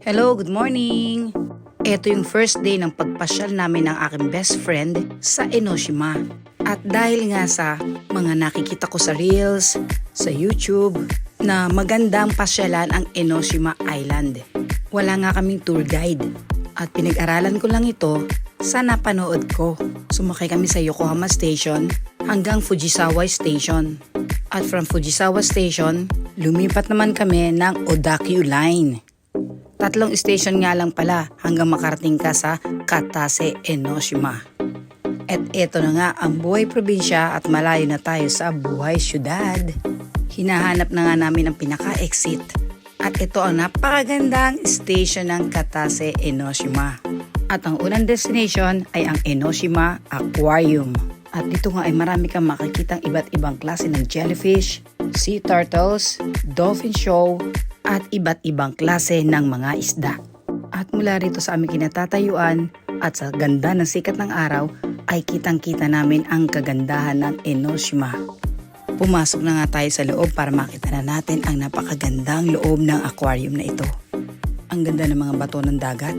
Hello, good morning! Ito yung first day ng pagpasyal namin ng aking best friend sa Enoshima. At dahil nga sa mga nakikita ko sa Reels, sa YouTube, na magandang pasyalan ang Enoshima Island. Wala nga kaming tour guide at pinag-aralan ko lang ito sa napanood ko. Sumakay kami sa Yokohama Station hanggang Fujisawa Station. At from Fujisawa Station, lumipat naman kami ng Odakyu Line. 3 station nga lang pala hanggang makarating ka sa Katase, Enoshima. At eto na nga ang buhay probinsya at malayo na tayo sa buhay syudad. Hinahanap na nga namin ang pinaka-exit. At ito ang napakagandang station ng Katase, Enoshima. At ang unang destination ay ang Enoshima Aquarium. At dito nga ay marami kang makikitang iba't ibang klase ng jellyfish, sea turtles, dolphin show, at iba't ibang klase ng mga isda. At mula rito sa aming kinatatayuan at sa ganda ng sikat ng araw ay kitang-kita namin ang kagandahan ng Enoshima. Pumasok na nga tayo sa loob para makita na natin ang napakagandang loob ng aquarium na ito. Ang ganda ng mga bato ng dagat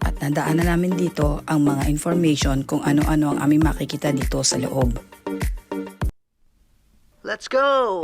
at nadaanan namin dito ang mga information kung ano-ano ang aming makikita dito sa loob. Let's go!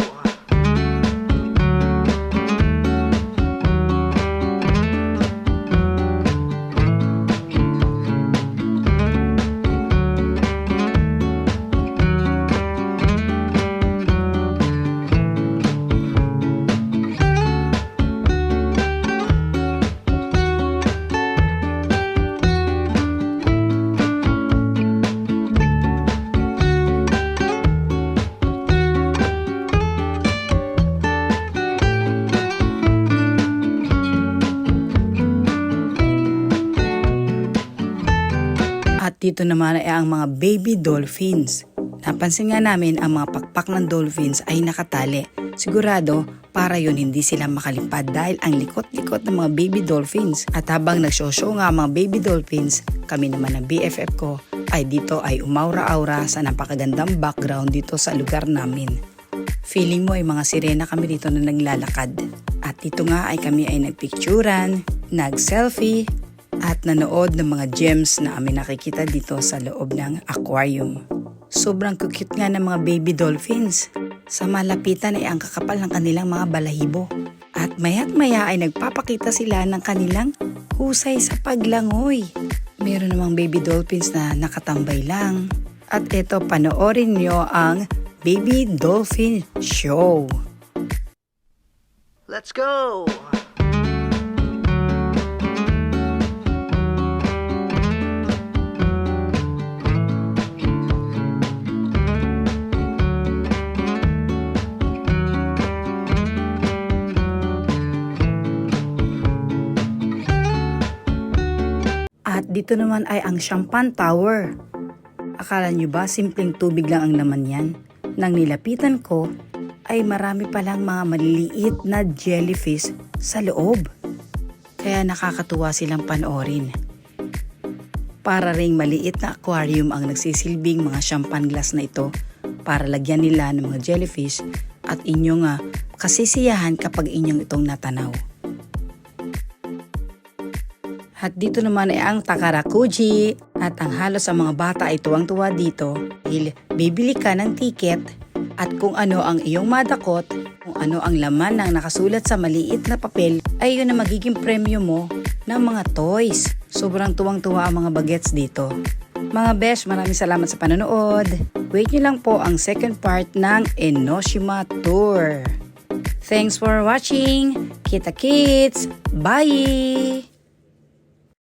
At dito naman ay ang mga baby dolphins. Napansin nga namin ang mga pakpak ng dolphins ay nakatali. Sigurado para yun hindi sila makalipad dahil ang likot-likot ng mga baby dolphins. At habang nagsoshow nga ang mga baby dolphins, kami naman ng BFF ko ay dito ay umaura-aura sa napakagandang background dito sa lugar namin. Feeling mo ay mga sirena kami dito na naglalakad. At dito nga ay kami ay nagpicturan, nag-selfie, at nanood ng mga gems na amin nakikita dito sa loob ng aquarium. Sobrang cute nga ng mga baby dolphins. Sa malapitan ay ang kakapal ng kanilang mga balahibo. At maya't maya ay nagpapakita sila ng kanilang husay sa paglangoy. Meron namang baby dolphins na nakatambay lang. At eto, panoorin nyo ang Baby Dolphin Show. Let's go! At dito naman ay ang Champagne Tower. Akala nyo ba simpleng tubig lang ang laman yan? Nang nilapitan ko ay marami palang mga maliliit na jellyfish sa loob. Kaya nakakatuwa silang panoorin. Para ring maliit na aquarium ang nagsisilbing mga champagne glass na ito para lagyan nila ng mga jellyfish at inyong kasisiyahan kapag inyong itong natanaw. At dito naman ay ang Takarakuji at ang halos sa mga bata ay tuwang-tuwa dito dahil bibili ka ng ticket at kung ano ang iyong madakot, kung ano ang laman ng nakasulat sa maliit na papel ay yun na magiging premyo mo ng mga toys. Sobrang tuwang-tuwa ang mga bagets dito. Mga besh, maraming salamat sa panonood. Wait nyo lang po ang second part ng Enoshima Tour. Thanks for watching. Kita kits. Bye!